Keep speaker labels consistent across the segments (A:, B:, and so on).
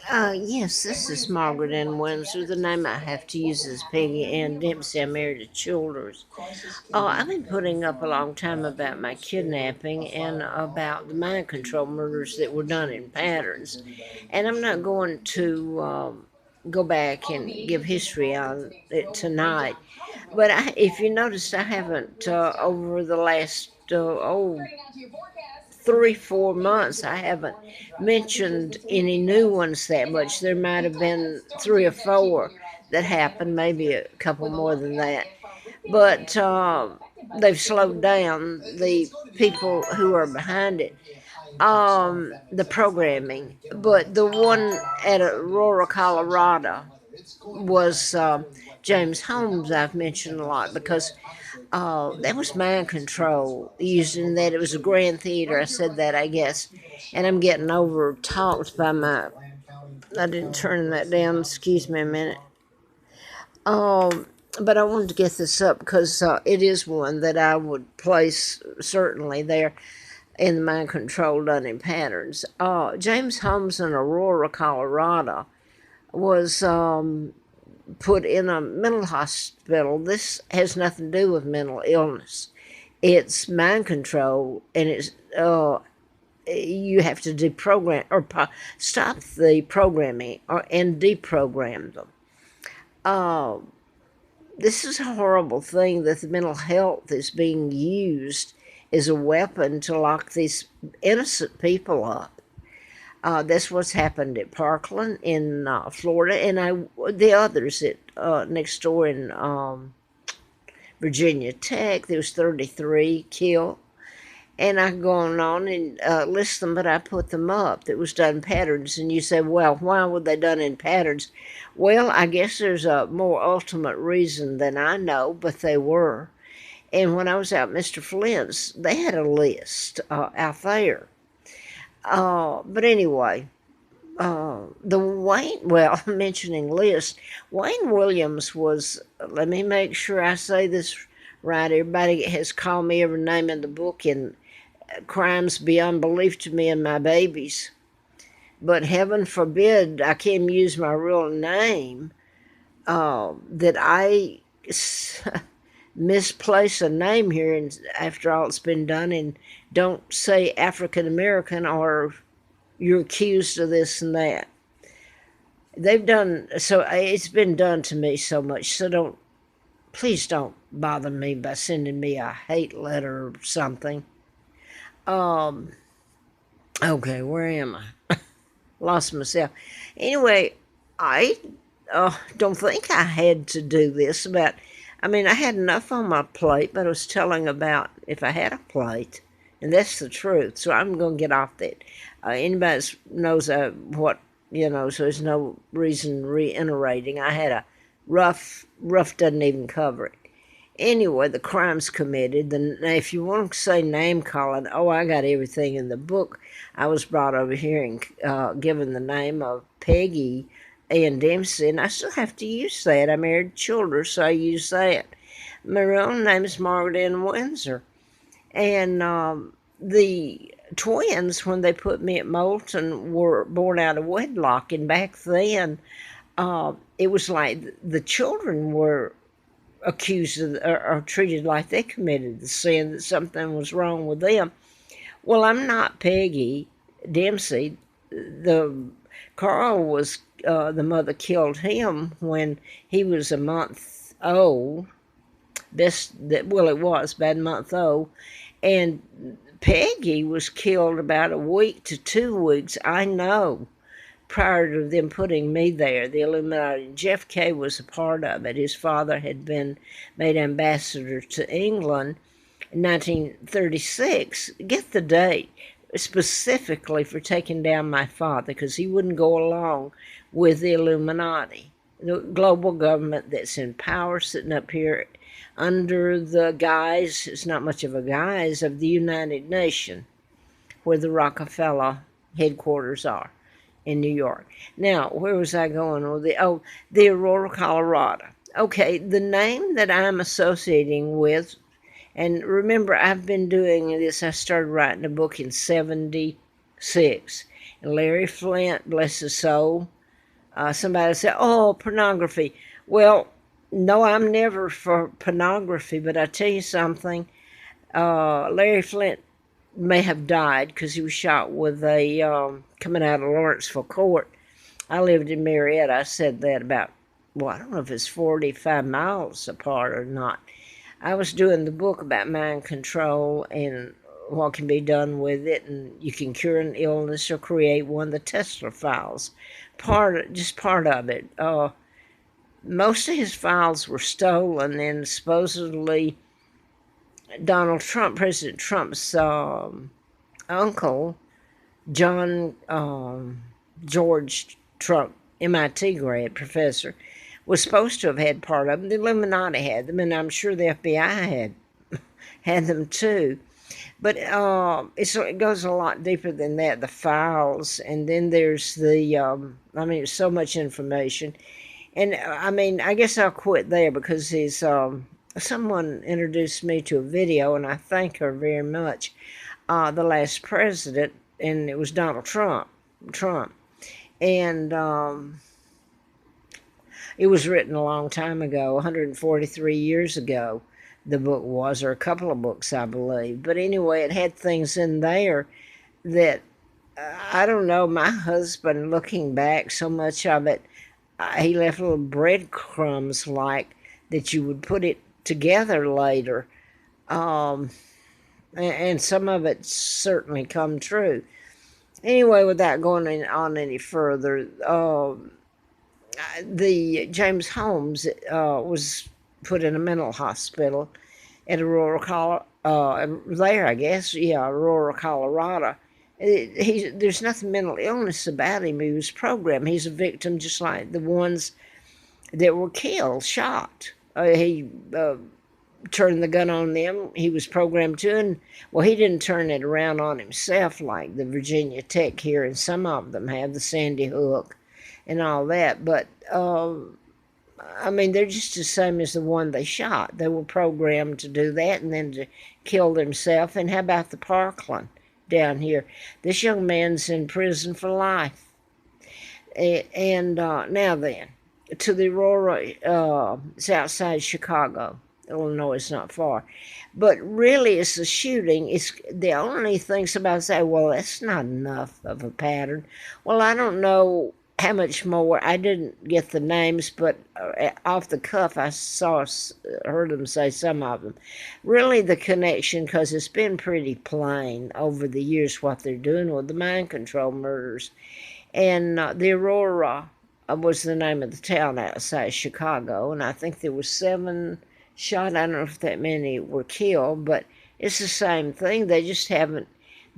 A: Yes, this is Margaret Ann Windsor. The name I have to use is Peggy Ann Dempsey. I'm married to Childers. I've been putting up a long time about my kidnapping and about the mind control murders that were done in patterns. And I'm not going to go back and give history on it tonight. But if you noticed, I haven't, over the last, 3, 4 months, I haven't mentioned any new ones that much. There might have been 3 or 4 that happened, maybe a couple more than that. But they've slowed down the people who are behind it, the programming. But the one at Aurora, Colorado, was James Holmes. I've mentioned a lot because that was mind control using that. It was a grand theater. I said that, I guess. And I'm getting over talked by my. I didn't turn that down. Excuse me a minute. But I wanted to get this up because it is one that I would place certainly there in the mind control done in patterns. James Holmes in Aurora, Colorado, was put in a mental hospital. This has nothing to do with mental illness. It's mind control, and it's you have to deprogram or stop the programming and deprogram them. Uh, this is a horrible thing that the mental health is being used as a weapon to lock these innocent people up. That's what's happened at Parkland in Florida, and the others at next door in Virginia Tech. There was 33 killed, and I go on and list them, but I put them up. That was done in patterns, and you say, well, why were they done in patterns? Well, I guess there's a more ultimate reason than I know, but they were. And when I was out Mr. Flint's, they had a list out there. But anyway, the Wayne, well, mentioning list, Wayne Williams was, let me make sure I say this right. Everybody has called me every name in the book in crimes beyond belief to me and my babies. But heaven forbid I can't use my real name, that I misplace a name here and after all it's been done and don't say African American or you're accused of this and that. They've done so. It's been done to me so much. So please don't bother me by sending me a hate letter or something. Um. Okay, where am I? Lost myself. Anyway, I don't think I had to do this. I mean, I had enough on my plate, but I was telling about if I had a plate, and that's the truth. So I'm going to get off that. Anybody knows what, so there's no reason reiterating. I had a rough doesn't even cover it. Anyway, the crimes committed. If you want to say name calling, I got everything in the book. I was brought over here and given the name of Peggy Ann Dempsey, and I still have to use that. I married children, so I use that. My real name is Margaret Ann Windsor. And the twins, when they put me at Moulton, were born out of wedlock. And back then, it was like the children were accused of, or treated like they committed the sin, that something was wrong with them. Well, I'm not Peggy Dempsey. Carl was, the mother killed him when he was a month old. It was about a month old. And Peggy was killed about a week to 2 weeks, I know, prior to them putting me there, the Illuminati. Jeff Kay was a part of it. His father had been made ambassador to England in 1936. Get the date, specifically for taking down my father, because he wouldn't go along with the Illuminati, the global government that's in power, sitting up here under the guise, it's not much of a guise, of the United Nations, where the Rockefeller headquarters are in New York. Now, where was I going with the Aurora, Colorado. Okay, the name that I'm associating with, and remember, I've been doing this, I started writing a book in 76. And Larry Flint, bless his soul, Somebody said, "Oh, pornography." Well, no, I'm never for pornography, but I tell you something. Larry Flint may have died because he was shot with a coming out of Lawrenceville Court. I lived in Marietta. I said that about, well, I don't know if it's 45 miles apart or not. I was doing the book about mind control and what can be done with it, and you can cure an illness or create one. The Tesla files, just part of it. Most of his files were stolen, and supposedly Donald Trump, President Trump's uncle, John George Trump, MIT grad professor, was supposed to have had part of them. The Illuminati had them, and I'm sure the FBI had them too. But it goes a lot deeper than that, the files, and then there's there's so much information. And I guess I'll quit there because someone introduced me to a video, and I thank her very much. The last president, and it was Donald Trump. And it was written a long time ago, 143 years ago, the book was, or a couple of books, I believe. But anyway, it had things in there that, I don't know, my husband, looking back, so much of it, he left little breadcrumbs like that you would put it together later. And some of it certainly come true. Anyway, without going on any further, the James Holmes was put in a mental hospital at Aurora, Aurora, Colorado. There's nothing mental illness about him. He was programmed. He's a victim just like the ones that were killed, shot. He turned the gun on them. He was programmed to, and well, he didn't turn it around on himself like the Virginia Tech here, and some of them have, the Sandy Hook and all that. But they're just the same as the one they shot. They were programmed to do that and then to kill themselves. And how about the Parkland down here? This young man's in prison for life. And now then, to the Aurora, it's outside Chicago. Illinois is not far. But really, it's the shooting. It's the only thing somebody say, well, that's not enough of a pattern. Well, I don't know how much more. I didn't get the names, but off the cuff, I heard them say some of them. Really, the connection, because it's been pretty plain over the years what they're doing with the mind control murders. And the Aurora was the name of the town outside Chicago, and I think there were 7 shot. I don't know if that many were killed, but it's the same thing. They just haven't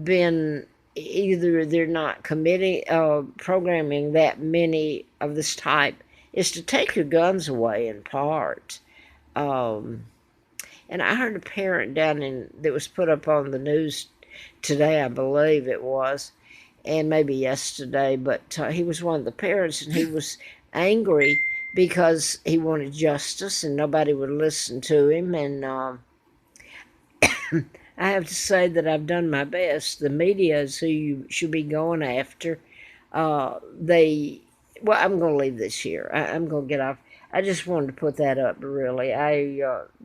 A: been, either they're not programming that many of this type, is to take your guns away in part. And I heard a parent that was put up on the news today, I believe it was, and maybe yesterday, but he was one of the parents, and he was angry because he wanted justice and nobody would listen to him. And I have to say that I've done my best. The media is who you should be going after. I'm going to leave this here. I'm going to get off. I just wanted to put that up, really. I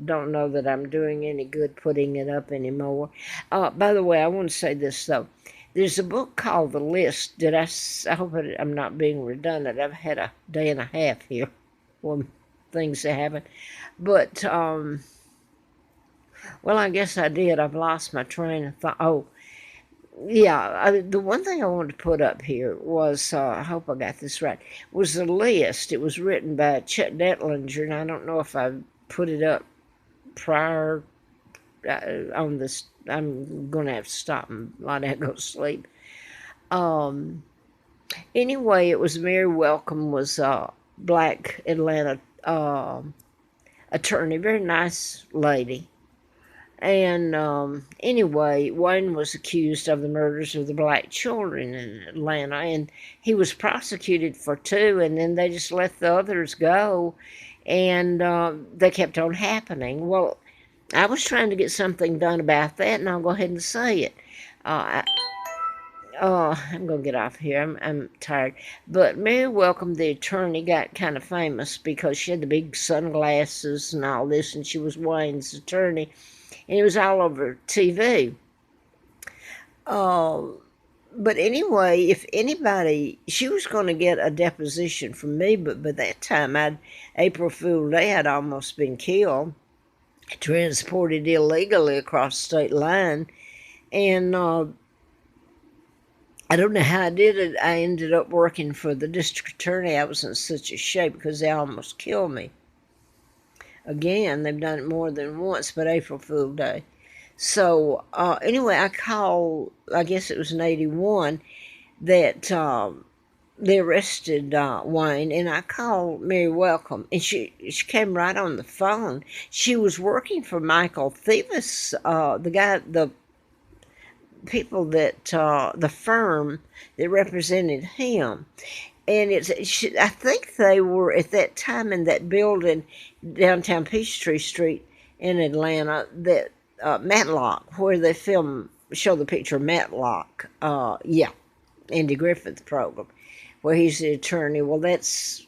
A: don't know that I'm doing any good putting it up anymore. By the way, I want to say this, though. There's a book called The List. I hope I'm not being redundant. I've had a day and a half here when things that happen. But, I guess I did. I've lost my train of thought. Oh, yeah. The one thing I wanted to put up here was, I hope I got this right, was The List. It was written by Chet Detlinger, and I don't know if I put it up prior on this. I'm going to have to stop and lie down and go to sleep. Anyway, it was Mary Welcome, was black Atlanta attorney, very nice lady. And anyway, Wayne was accused of the murders of the black children in Atlanta, and he was prosecuted for 2, and then they just let the others go, and they kept on happening. Well, I was trying to get something done about that, and I'll go ahead and say it. I'm gonna get off here. I'm tired. But Mary Welcome, the attorney, got kind of famous because she had the big sunglasses and all this, and she was Wayne's attorney, and it was all over TV. Uh, but anyway, if anybody, she was going to get a deposition from me, but by that time, April Fool Day had almost been killed, transported illegally across the state line, and I don't know how I did it. I ended up working for the district attorney. I was in such a shape because they almost killed me. Again, they've done it more than once, but April Fool Day. So anyway, I called, I guess it was in 81, that they arrested Wayne, and I called Mary Welcome, and she came right on the phone. She was working for Michael Thieves, the people that the firm that represented him, and I think they were at that time in that building downtown Peachtree Street in Atlanta, that Matlock, where they show the picture of Matlock. Yeah, Andy Griffith program, where he's the attorney. Well, that's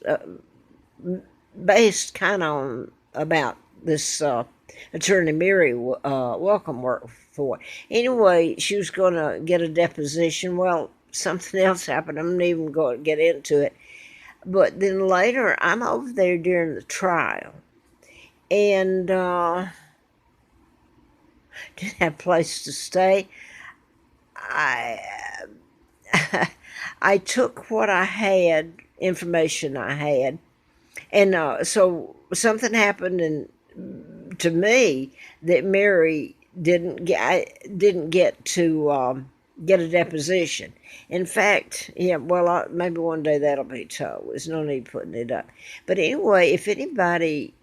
A: based kind of on about this attorney Mary Welcome worked for. Anyway, she was going to get a deposition. Well, something else happened. I'm not even going to get into it. But then later, I'm over there during the trial, and didn't have a place to stay. I I took what I had, information I had, and so something happened to me that Mary didn't get to get a deposition. In fact, yeah, well, maybe one day that'll be told. There's no need putting it up. But anyway, if anybody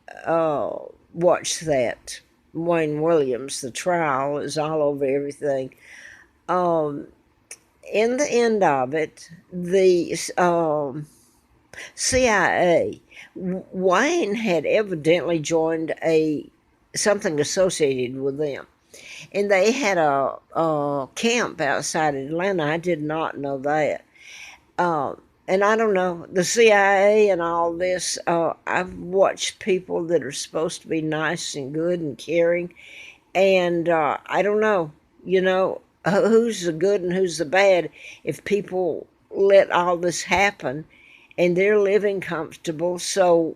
A: watched that, Wayne Williams, the trial is all over everything. In the end of it, the CIA, Wayne had evidently joined something associated with them, and they had a camp outside Atlanta. I did not know that. And I don't know, the CIA and all this, I've watched people that are supposed to be nice and good and caring, and I don't know, who's the good and who's the bad if people let all this happen and they're living comfortable. So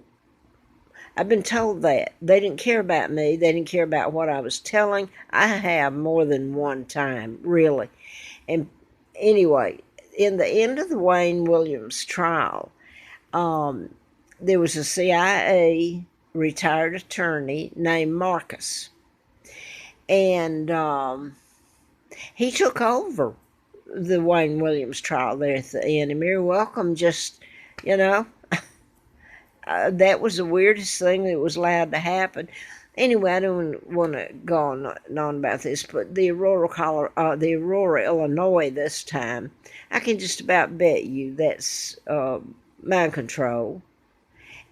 A: I've been told that. They didn't care about me. They didn't care about what I was telling. I have more than one time, really. And anyway, in the end of the Wayne Williams trial, there was a CIA retired attorney named Marcus. And he took over the Wayne Williams trial there at the end. And Mary Welcome just, that was the weirdest thing that was allowed to happen. Anyway, I don't want to go on about this, but the Aurora, Illinois this time, I can just about bet you that's mind control.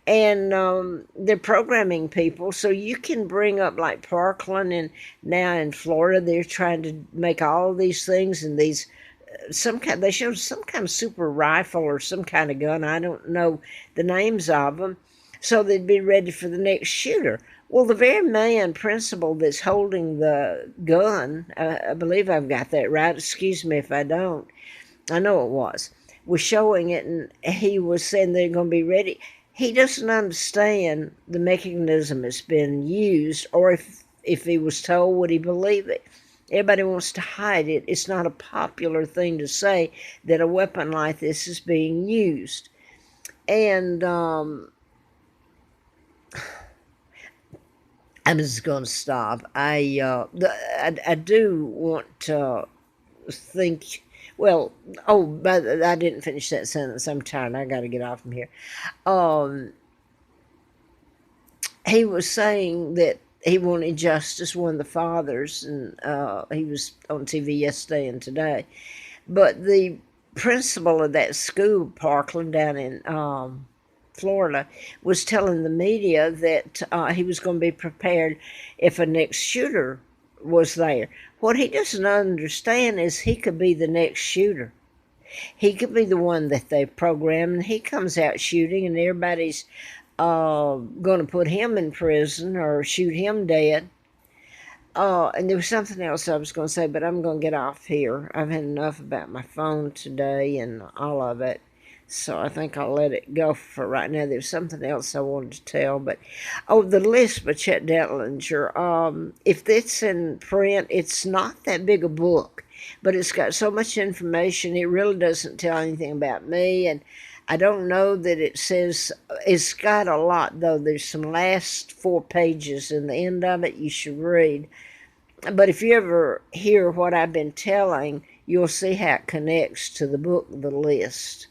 A: And they're programming people, so you can bring up like Parkland, and now in Florida they're trying to make all these things, and these they showed some kind of super rifle or some kind of gun. I don't know the names of them, so they'd be ready for the next shooter. Well, the very man principal that's holding the gun, I believe I've got that right. Excuse me if I don't. I know it was showing it, and he was saying they're going to be ready. He doesn't understand the mechanism that's been used, or if he was told, would he believe it? Everybody wants to hide it. It's not a popular thing to say that a weapon like this is being used. And I'm just going to stop. I do want to think. Well, but I didn't finish that sentence. I'm tired. I got to get off from here. He was saying that he wanted justice, one of the fathers, and he was on TV yesterday and today. But the principal of that school, Parkland, down in Florida, was telling the media that he was going to be prepared if a next shooter was there. What he doesn't understand is he could be the next shooter. He could be the one that they program, and he comes out shooting, and everybody's going to put him in prison or shoot him dead. And there was something else I was going to say, but I'm going to get off here. I've had enough about my phone today and all of it. So I think I'll let it go for right now. There's something else I wanted to tell, but the list by Chet Dellinger. If it's in print, it's not that big a book, but it's got so much information. It really doesn't tell anything about me, and I don't know that it says. It's got a lot though. There's some last 4 pages in the end of it you should read. But if you ever hear what I've been telling, you'll see how it connects to the book, The List.